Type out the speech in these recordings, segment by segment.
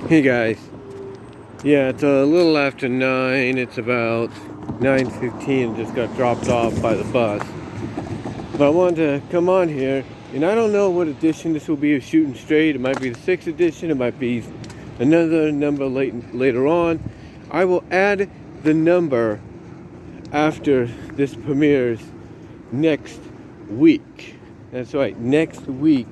Hey guys, yeah, it's a little after 9, it's about 9:15, just got dropped off by the bus. But I wanted to come on here, and I don't know what edition this will be of Shooting Straight. It might be the 6th edition, it might be another number later on. I will add the number after this premieres next week. That's right, next week.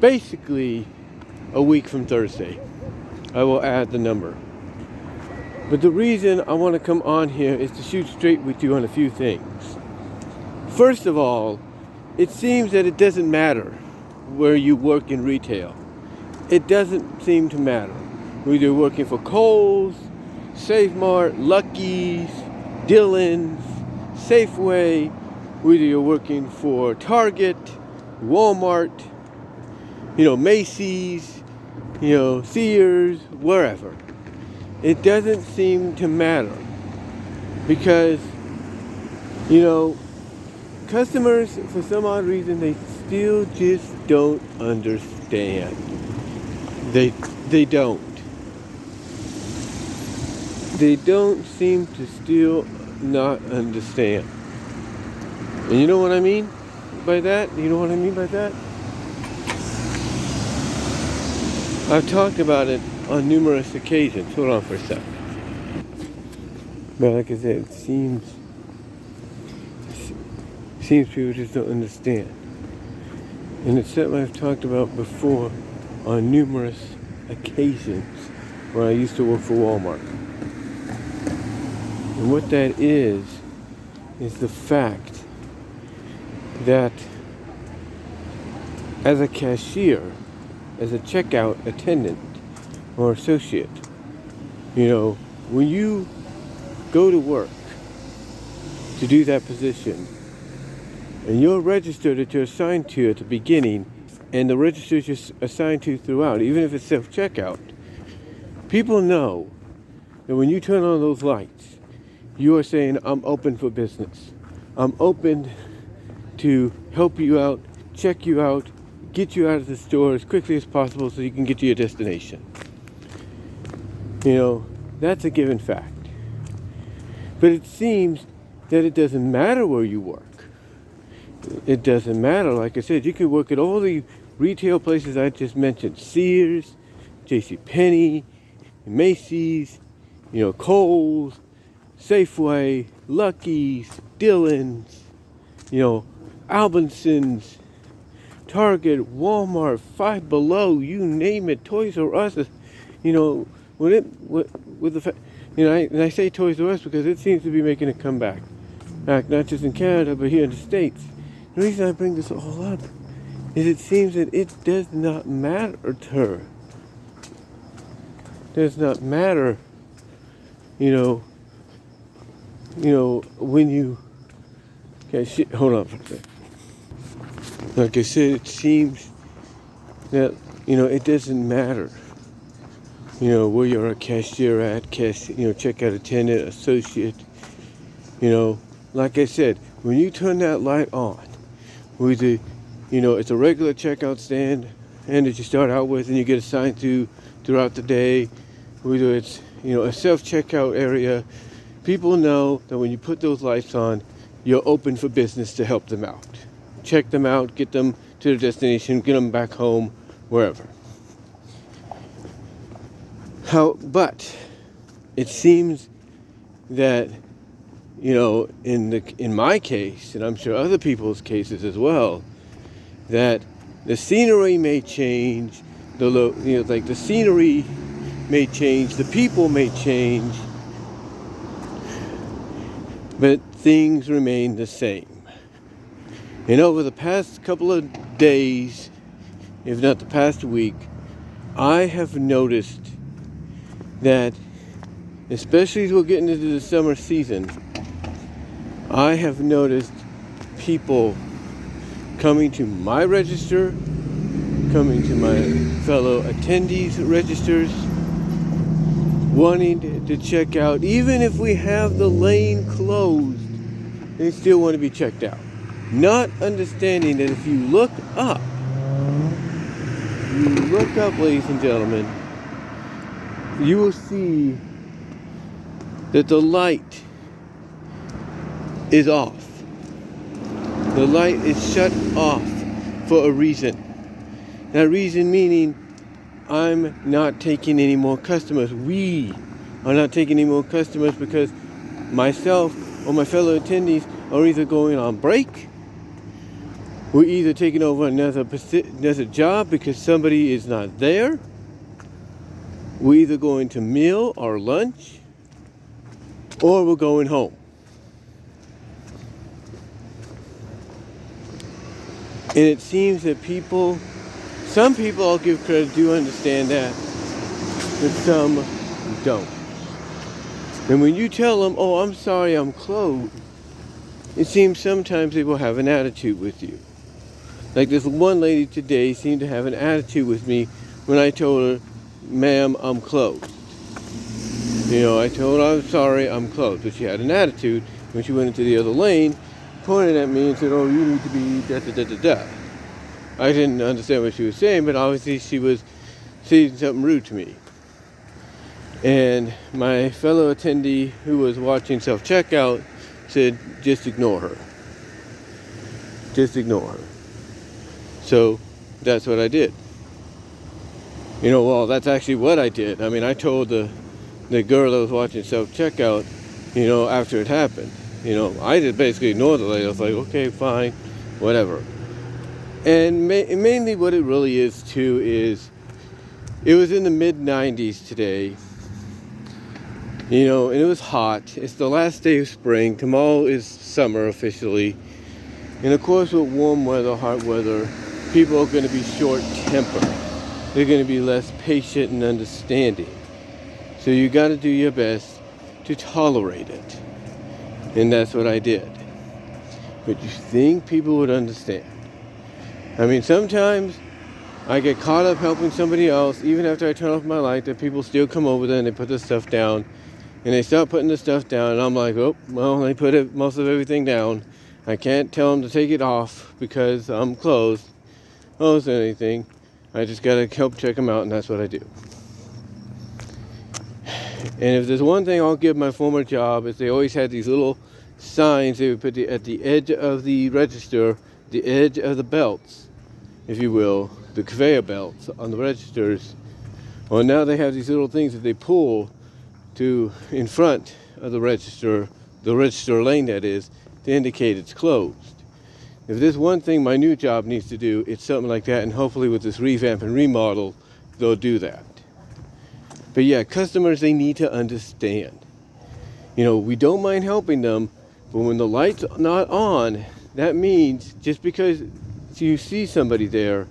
Basically, a week from Thursday. I will add the number. But the reason I want to come on here is to shoot straight with you on a few things. First of all, it seems that it doesn't matter where you work in retail. It doesn't seem to matter. Whether you're working for Kohl's, Save Mart, Lucky's, Dillon's, Safeway, whether you're working for Target, Walmart, Macy's, Sears, wherever. It doesn't seem to matter because, customers, for some odd reason, they still just don't understand. They don't. They don't seem to still not understand. And you know what I mean by that? I've talked about it on numerous occasions. Hold on for a sec. But like I said, it seems people just don't understand. And it's something I've talked about before on numerous occasions when I used to work for Walmart. And what that is the fact that as a cashier, as a checkout attendant or associate, when you go to work to do that position and your register that you're assigned to at the beginning and the register you're assigned to throughout, even if it's self-checkout, people know that when you turn on those lights, you are saying, I'm open for business. I'm open to help you out, check you out, get you out of the store as quickly as possible so you can get to your destination. That's a given fact. But it seems that it doesn't matter where you work. It doesn't matter. Like I said, you can work at all the retail places I just mentioned. Sears, JCPenney, Macy's, Kohl's, Safeway, Lucky's, Dillon's, Albertsons, Target, Walmart, Five Below, you name it, Toys R Us. And I say Toys R Us because it seems to be making a comeback, not just in Canada but here in the States. The reason I bring this all up is it seems that it does not matter to her. Does not matter, when you. Okay, hold on for a second. Like I said, it seems that, it doesn't matter, where you're a cashier at, checkout attendant, associate, like I said, when you turn that light on, whether, it's a regular checkout stand and that you start out with and you get assigned to throughout the day, whether it's, a self-checkout area, people know that when you put those lights on, you're open for business to help them out. Check them out, get them to their destination, get them back home, wherever. But it seems that, in my case, and I'm sure other people's cases as well, that the scenery may change, the scenery may change, the people may change, but things remain the same. And over the past couple of days, if not the past week, I have noticed that, especially as we're getting into the summer season, I have noticed people coming to my register, coming to my fellow attendees' registers, wanting to check out. Even if we have the lane closed, they still want to be checked out. Not understanding that if you look up, you look up, ladies and gentlemen, you will see that the light is off. The light is shut off for a reason. That reason meaning I'm not taking any more customers. We are not taking any more customers because myself or my fellow attendees are either going on break, we're either taking over another job because somebody is not there, we're either going to meal or lunch, or we're going home. And it seems that some people, I'll give credit, do understand that, but some don't. And when you tell them, oh, I'm sorry, I'm closed, it seems sometimes they will have an attitude with you. Like this one lady today seemed to have an attitude with me when I told her, ma'am, I'm closed. I told her, I'm sorry, I'm closed. But she had an attitude when she went into the other lane, pointed at me and said, oh, you need to be da-da-da-da-da. I didn't understand what she was saying, but obviously she was saying something rude to me. And my fellow attendee who was watching self-checkout said, just ignore her. Just ignore her. So that's what I did. Well, that's actually what I did. I mean, I told the girl that was watching self-checkout, after it happened. I just basically ignored the lady. I was like, okay, fine, whatever. And mainly what it really is, too, is it was in the mid-90s today, and it was hot. It's the last day of spring. Tomorrow is summer officially. And, of course, with warm weather, hot weather, people are going to be short-tempered. They're going to be less patient and understanding. So you got to do your best to tolerate it. And that's what I did. But you think people would understand? I mean, sometimes I get caught up helping somebody else, even after I turn off my light, that people still come over there and they put the stuff down. And they start putting the stuff down, and I'm like, oh, well, they put most of everything down. I can't tell them to take it off because I'm closed. Oh, is there anything? I just got to help check them out, and that's what I do. And if there's one thing I'll give my former job, is they always had these little signs they would put at the edge of the register, the edge of the belts, if you will, the conveyor belts on the registers. Well, now they have these little things that they pull to in front of the register lane, that is, to indicate it's closed. If there's one thing my new job needs to do, it's something like that, and hopefully with this revamp and remodel, they'll do that. But yeah, customers, they need to understand. We don't mind helping them, but when the light's not on, that means just because you see somebody there,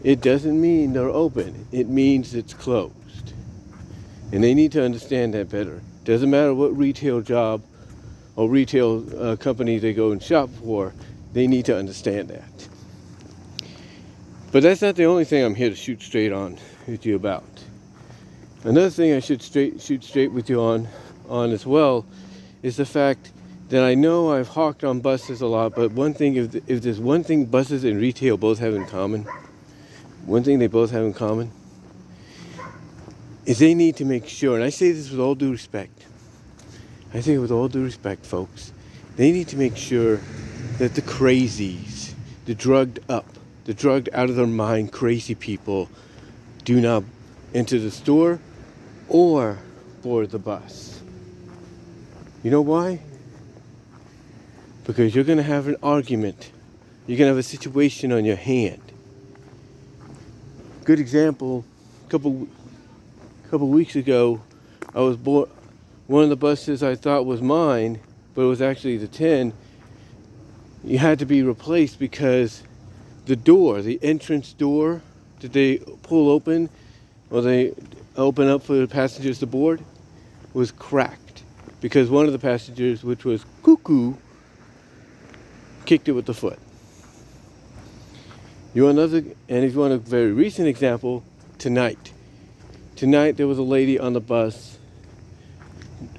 it doesn't mean they're open. It means it's closed. And they need to understand that better. Doesn't matter what retail job or retail company they go and shop for, they need to understand that. But that's not the only thing I'm here to shoot straight on with you about. Another thing I should shoot straight with you on as well is the fact that I know I've hawked on buses a lot, but one thing, if there's one thing buses and retail both have in common, is they need to make sure, and I say this with all due respect, folks, they need to make sure that the crazies, the drugged out of their mind crazy people do not enter the store or board the bus. You know why? Because you're going to have an argument. You're going to have a situation on your hand. Good example, a couple weeks ago, I was bored. One of the buses I thought was mine, but it was actually the 10. You had to be replaced because the entrance door that they pull open, or they open up for the passengers to board, was cracked. Because one of the passengers, which was cuckoo, kicked it with the foot. And if you want a very recent example, tonight there was a lady on the bus,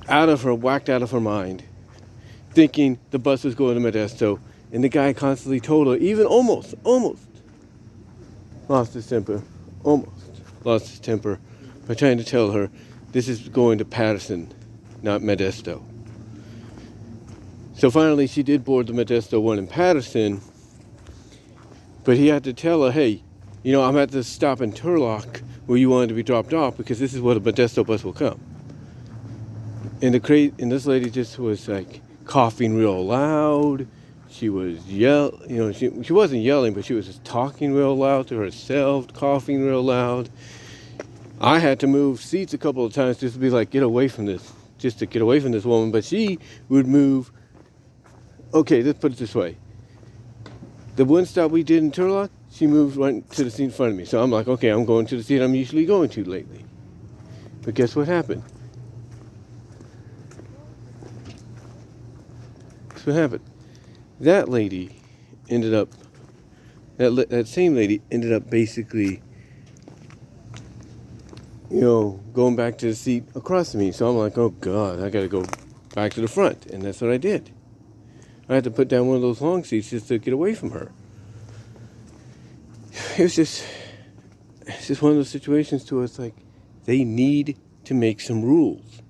whacked out of her mind, thinking the bus was going to Modesto, and the guy constantly told her, even almost, lost his temper, almost lost his temper, by trying to tell her this is going to Patterson, not Modesto. So finally she did board the Modesto one in Patterson, but he had to tell her, hey, you know, I'm at this stop in Turlock where you wanted to be dropped off because this is where the Modesto bus will come. And this lady just was like coughing real loud. She was she wasn't yelling, but she was just talking real loud to herself, coughing real loud. I had to move seats a couple of times just to be like, get away from this woman. But she would move. Okay, let's put it this way. The one stop we did in Turlock, she moved right to the seat in front of me. So I'm like, okay, I'm going to the seat I'm usually going to lately. But guess what happened? Guess what happened? That lady ended up, that same lady ended up basically, going back to the seat across from me. So I'm like, oh God, I got to go back to the front. And that's what I did. I had to put down one of those long seats just to get away from her. It's just one of those situations to us, like, they need to make some rules.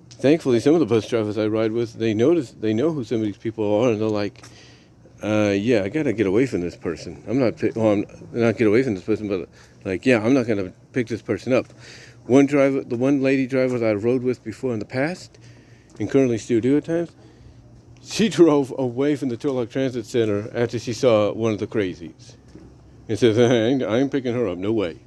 Thankfully, some of the bus drivers I ride with, they know who some of these people are, and they're like, yeah, I got to get away from this person. I'm not get away from this person, but like, yeah, I'm not going to pick this person up. The one lady driver that I rode with before in the past, and currently still do at times, she drove away from the Turlock Transit Center after she saw one of the crazies. And says, I ain't picking her up, no way.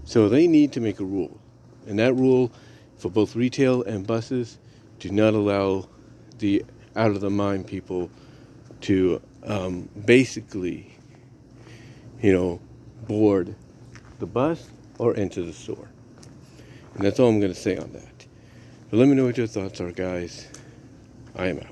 So they need to make a rule. And that rule for both retail and buses, do not allow the out-of-the-mind people to basically, board the bus or enter the store. And that's all I'm going to say on that. But let me know what your thoughts are, guys. I am out.